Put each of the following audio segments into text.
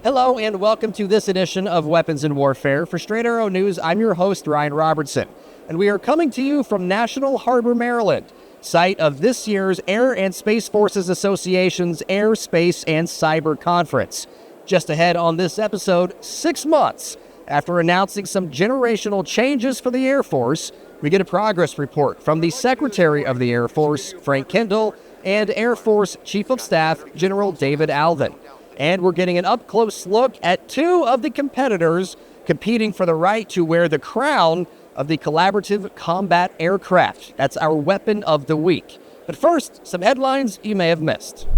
Hello and welcome to this edition of Weapons and Warfare. For Straight Arrow News, I'm your host, Ryan Robertson, and we are coming to you from National Harbor, Maryland, site of this year's Air and Space Forces Association's Air, Space, and Cyber Conference. Just ahead on this episode, 6 months after announcing some generational changes for the Air Force, we get a progress report from the Secretary of the Air Force, Frank Kendall, and Air Force Chief of Staff, General David Allvin. And we're getting an up-close look at two of the competitors competing for the right to wear the crown of the Collaborative Combat Aircraft. That's our weapon of the week. But first, some headlines you may have missed.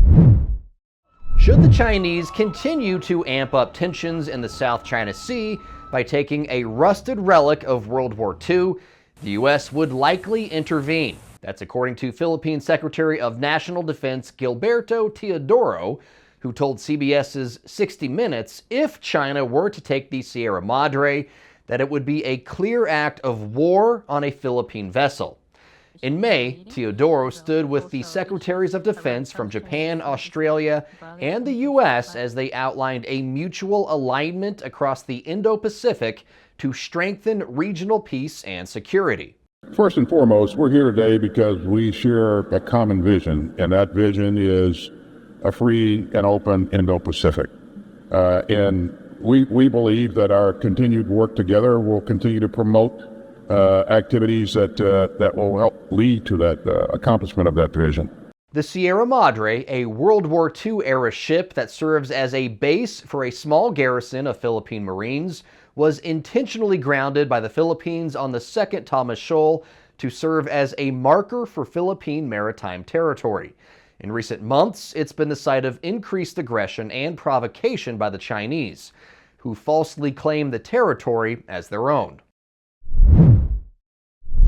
Should the Chinese continue to amp up tensions in the South China Sea by taking a rusted relic of World War II, the U.S. would likely intervene. That's according to Philippine Secretary of National Defense Gilberto Teodoro, who told CBS's 60 Minutes if China were to take the Sierra Madre, that it would be a clear act of war on a Philippine vessel. In May, Teodoro stood with the Secretaries of Defense from Japan, Australia, and the U.S. as they outlined a mutual alignment across the Indo-Pacific to strengthen regional peace and security. First and foremost, we're here today because we share a common vision, and that vision is a free and open Indo-Pacific. And we believe that our continued work together will continue to promote activities that will help lead to that accomplishment of that vision. The Sierra Madre, a World War II-era ship that serves as a base for a small garrison of Philippine Marines, was intentionally grounded by the Philippines on the Second Thomas Shoal to serve as a marker for Philippine maritime territory. In recent months, it's been the site of increased aggression and provocation by the Chinese, who falsely claim the territory as their own.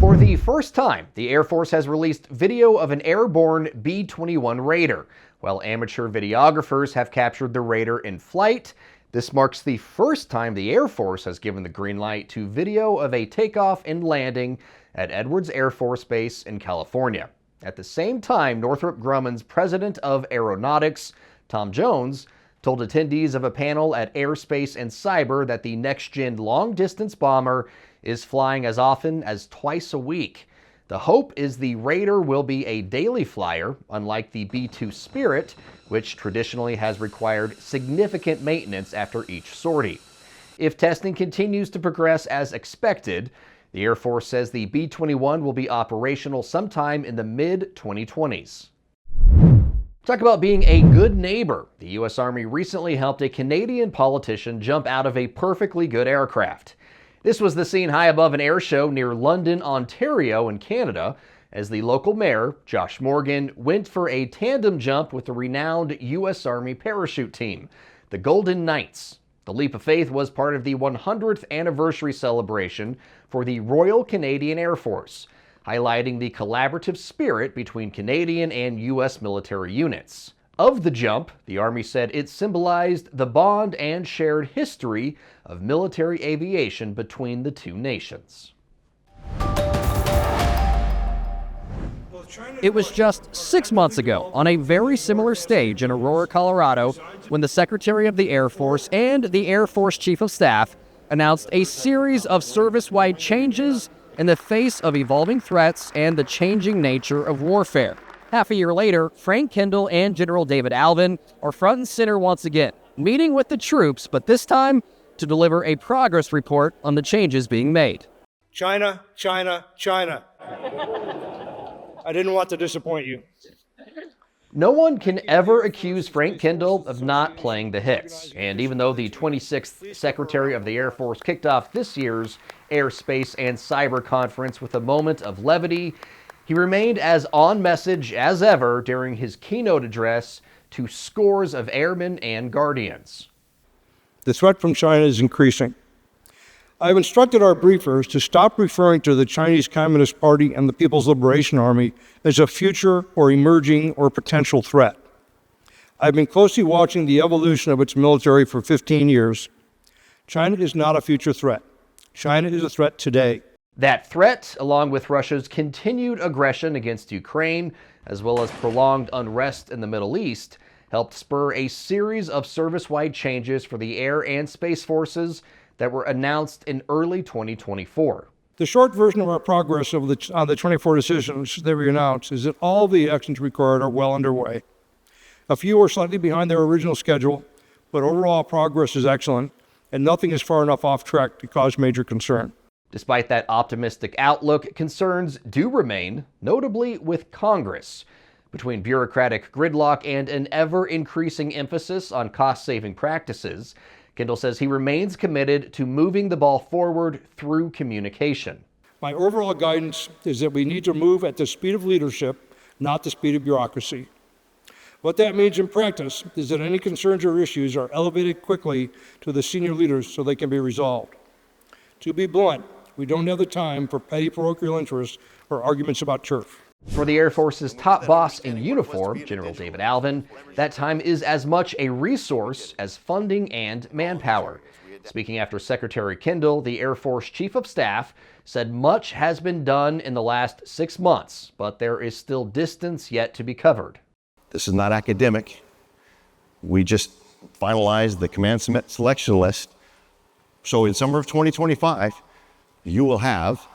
For the first time, the Air Force has released video of an airborne B-21 Raider. While amateur videographers have captured the Raider in flight, this marks the first time the Air Force has given the green light to video of a takeoff and landing at Edwards Air Force Base in California. At the same time, Northrop Grumman's president of aeronautics, Tom Jones, told attendees of a panel at Airspace and Cyber that the next-gen long-distance bomber is flying as often as twice a week. The hope is the Raider will be a daily flyer, unlike the B-2 Spirit, which traditionally has required significant maintenance after each sortie. If testing continues to progress as expected, the Air Force says the B-21 will be operational sometime in the mid-2020s. Talk about being a good neighbor. The U.S. Army recently helped a Canadian politician jump out of a perfectly good aircraft. This was the scene high above an air show near London, Ontario in Canada, as the local mayor, Josh Morgan, went for a tandem jump with the renowned U.S. Army parachute team, the Golden Knights. The leap of faith was part of the 100th anniversary celebration for the Royal Canadian Air Force, highlighting the collaborative spirit between Canadian and U.S. military units. Of the jump, the Army said it symbolized the bond and shared history of military aviation between the two nations. It was just 6 months ago, on a very similar stage in Aurora, Colorado, when the Secretary of the Air Force and the Air Force Chief of Staff announced a series of service-wide changes in the face of evolving threats and the changing nature of warfare. Half a year later, Frank Kendall and General David Allvin are front and center once again, meeting with the troops, but this time to deliver a progress report on the changes being made. China, China, China. I didn't want to disappoint you. No one can ever accuse Frank Kendall of not playing the hits. And even though the 26th Secretary of the Air Force kicked off this year's Air, Space, and Cyber Conference with a moment of levity, he remained as on message as ever during his keynote address to scores of airmen and guardians. The threat from China is increasing. I've instructed our briefers to stop referring to the Chinese Communist Party and the People's Liberation Army as a future or emerging or potential threat. I've been closely watching the evolution of its military for 15 years. China is not a future threat. China is a threat today. That threat, along with Russia's continued aggression against Ukraine, as well as prolonged unrest in the Middle East, helped spur a series of service-wide changes for the Air and Space Forces that were announced in early 2024. The short version of our progress on the 24 decisions that we announced is that all the actions required are well underway. A few are slightly behind their original schedule, but overall progress is excellent, and nothing is far enough off track to cause major concern. Despite that optimistic outlook, concerns do remain, notably with Congress. Between bureaucratic gridlock and an ever-increasing emphasis on cost-saving practices, Kendall says he remains committed to moving the ball forward through communication. My overall guidance is that we need to move at the speed of leadership, not the speed of bureaucracy. What that means in practice is that any concerns or issues are elevated quickly to the senior leaders so they can be resolved. To be blunt, we don't have the time for petty parochial interests or arguments about turf. For the Air Force's top boss in uniform, General David Allvin, that time is as much a resource as funding and manpower. Speaking after Secretary Kendall, the Air Force Chief of Staff said much has been done in the last 6 months, but there is still distance yet to be covered. This is not academic. We just finalized the command selection list. So in summer of 2025, you will have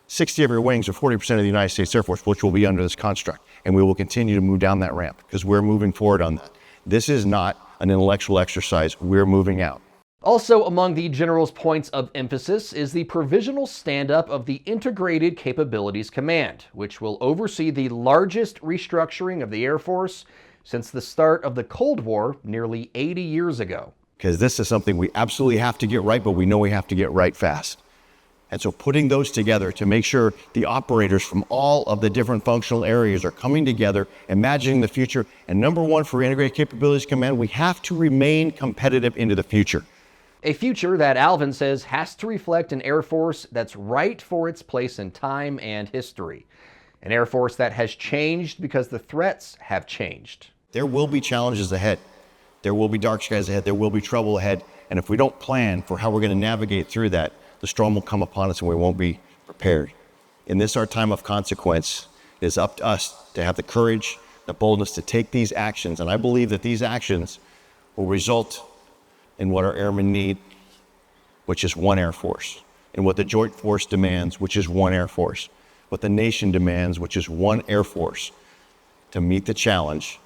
60 of your wings or 40% of the United States Air Force, which will be under this construct. And we will continue to move down that ramp because we're moving forward on that. This is not an intellectual exercise. We're moving out. Also among the General's points of emphasis is the provisional stand-up of the Integrated Capabilities Command, which will oversee the largest restructuring of the Air Force since the start of the Cold War nearly 80 years ago. Because this is something we absolutely have to get right, but we know we have to get right fast. And so putting those together to make sure the operators from all of the different functional areas are coming together, imagining the future. And number one for Integrated Capabilities Command, we have to remain competitive into the future. A future that Allvin says has to reflect an Air Force that's right for its place in time and history. An Air Force that has changed because the threats have changed. There will be challenges ahead. There will be dark skies ahead. There will be trouble ahead. And if we don't plan for how we're going to navigate through that, the storm will come upon us and we won't be prepared. In this, our time of consequence, it is up to us to have the courage, the boldness to take these actions. And I believe that these actions will result in what our airmen need, which is one Air Force, and what the Joint Force demands, which is one Air Force, what the nation demands, which is one Air Force, to meet the challenge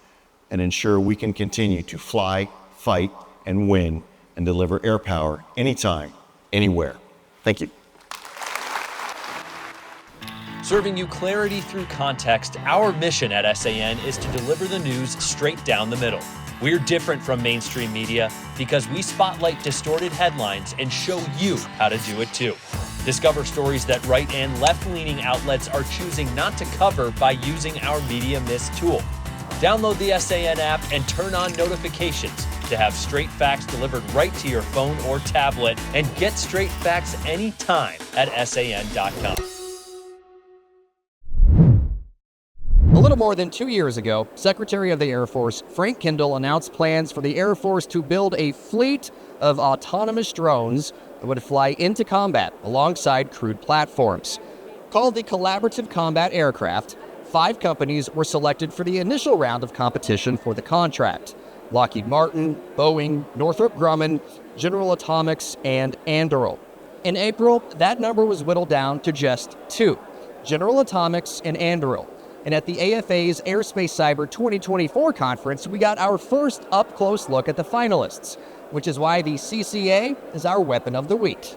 and ensure we can continue to fly, fight, and win, and deliver air power anytime, anywhere. Thank you. Serving you clarity through context, our mission at SAN is to deliver the news straight down the middle. We're different from mainstream media because we spotlight distorted headlines and show you how to do it too. Discover stories that right and left-leaning outlets are choosing not to cover by using our Media Miss tool. Download the SAN app and turn on notifications to have straight facts delivered right to your phone or tablet, and get straight facts anytime at SAN.com. A little more than 2 years ago, Secretary of the Air Force Frank Kendall announced plans for the Air Force to build a fleet of autonomous drones that would fly into combat alongside crewed platforms. Called the Collaborative Combat Aircraft, 5 companies were selected for the initial round of competition for the contract: Lockheed Martin, Boeing, Northrop Grumman, General Atomics, and Anduril. In April, that number was whittled down to just 2, General Atomics and Anduril. And at the AFA's Airspace Cyber 2024 conference, we got our first up-close look at the finalists, which is why the CCA is our weapon of the week.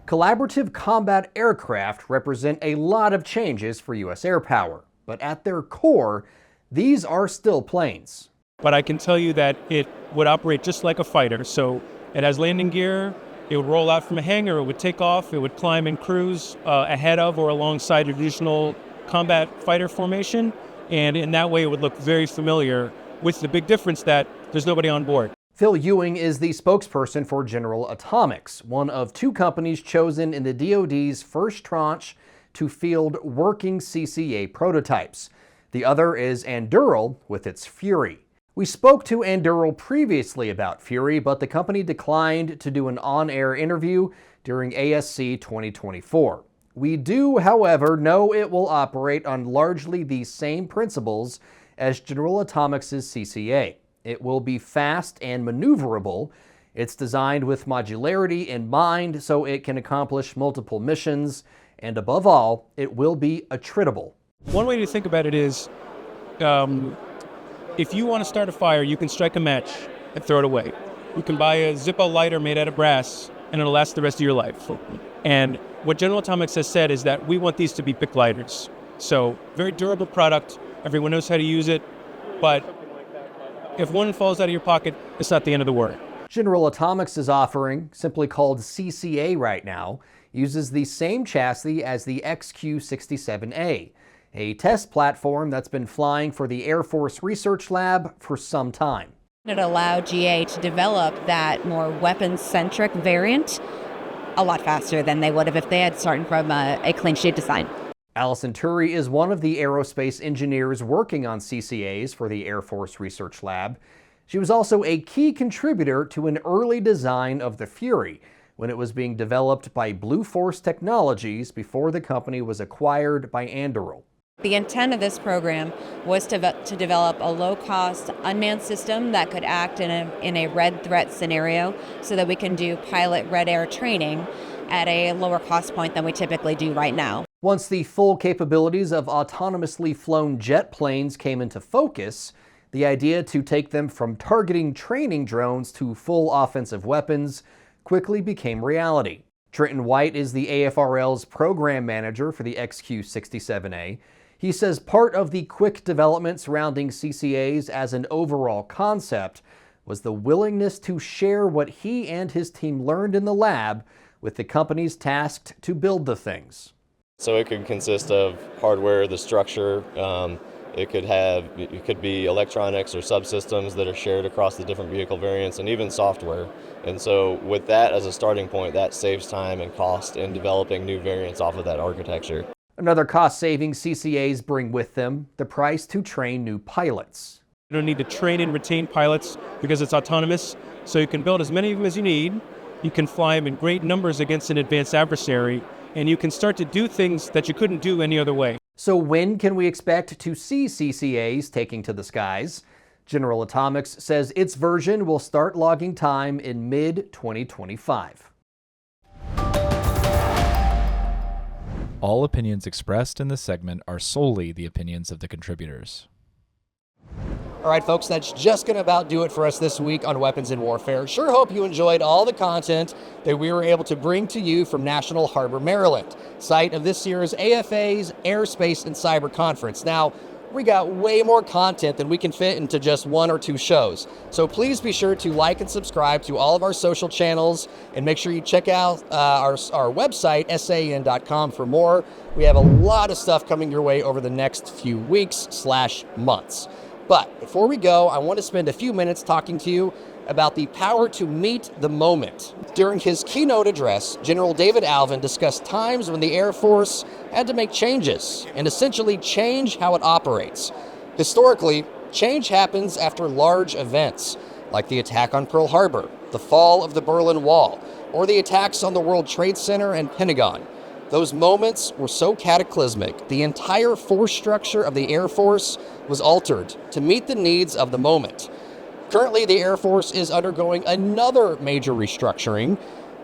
Collaborative combat aircraft represent a lot of changes for U.S. air power, but at their core, these are still planes. But I can tell you that it would operate just like a fighter. So it has landing gear, it would roll out from a hangar, it would take off, it would climb and cruise ahead of or alongside a traditional combat fighter formation. And in that way, it would look very familiar, with the big difference that there's nobody on board. Phil Ewing is the spokesperson for General Atomics, one of 2 companies chosen in the DoD's first tranche to field working CCA prototypes. The other is Anduril with its Fury. We spoke to Anduril previously about Fury, but the company declined to do an on-air interview during ASC 2024. We do, however, know it will operate on largely the same principles as General Atomics' CCA. It will be fast and maneuverable. It's designed with modularity in mind so it can accomplish multiple missions, and above all, it will be attritable. One way to think about it is, if you want to start a fire, you can strike a match and throw it away. You can buy a Zippo lighter made out of brass, and it'll last the rest of your life. And what General Atomics has said is that we want these to be BIC lighters. So, very durable product. Everyone knows how to use it, but if one falls out of your pocket, it's not the end of the world. General Atomics' offering, simply called CCA right now, uses the same chassis as the XQ-67A, a test platform that's been flying for the Air Force Research Lab for some time. It allowed GA to develop that more weapons-centric variant a lot faster than they would have if they had started from a clean sheet design. Allison Turi is one of the aerospace engineers working on CCAs for the Air Force Research Lab. She was also a key contributor to an early design of the Fury when it was being developed by Blue Force Technologies before the company was acquired by Anduril. The intent of this program was to develop a low-cost unmanned system that could act in a red threat scenario so that we can do pilot red air training at a lower cost point than we typically do right now. Once the full capabilities of autonomously flown jet planes came into focus, the idea to take them from targeting training drones to full offensive weapons quickly became reality. Trenton White is the AFRL's program manager for the XQ-67A. He says part of the quick development surrounding CCAs as an overall concept was the willingness to share what he and his team learned in the lab with the companies tasked to build the things. So it could consist of hardware, the structure, it could be electronics or subsystems that are shared across the different vehicle variants, and even software. And so with that as a starting point, that saves time and cost in developing new variants off of that architecture. Another cost-saving CCAs bring with them the price to train new pilots. You don't need to train and retain pilots because it's autonomous, so you can build as many of them as you need. You can fly them in great numbers against an advanced adversary, and you can start to do things that you couldn't do any other way. So when can we expect to see CCAs taking to the skies? General Atomics says its version will start logging time in mid-2025. All opinions expressed in this segment are solely the opinions of the contributors. All right, folks, that's just going to about do it for us this week on Weapons in Warfare. Sure hope you enjoyed all the content that we were able to bring to you from National Harbor, Maryland, site of this year's AFA's Airspace and Cyber Conference. Now, we got way more content than we can fit into just one or two shows. So please be sure to like and subscribe to all of our social channels, and make sure you check out our website, san.com, for more. We have a lot of stuff coming your way over the next few weeks/months. But before we go, I want to spend a few minutes talking to you about the power to meet the moment. During his keynote address, General David Allvin discussed times when the Air Force had to make changes and essentially change how it operates. Historically, change happens after large events, like the attack on Pearl Harbor, the fall of the Berlin Wall, or the attacks on the World Trade Center and Pentagon. Those moments were so cataclysmic, the entire force structure of the Air Force was altered to meet the needs of the moment. Currently, the Air Force is undergoing another major restructuring,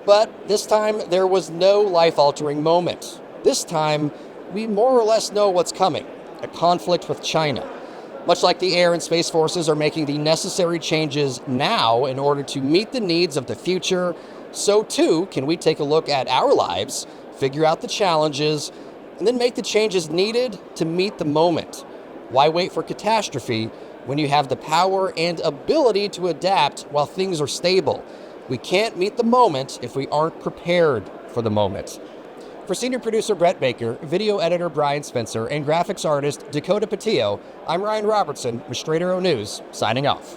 but this time there was no life-altering moment. This time, we more or less know what's coming, a conflict with China. Much like the Air and Space Forces are making the necessary changes now in order to meet the needs of the future, so too can we take a look at our lives, figure out the challenges, and then make the changes needed to meet the moment. Why wait for catastrophe when you have the power and ability to adapt while things are stable? We can't meet the moment if we aren't prepared for the moment. For senior producer Brett Baker, video editor Brian Spencer, and graphics artist Dakota Patillo, I'm Ryan Robertson with Straight Arrow News, signing off.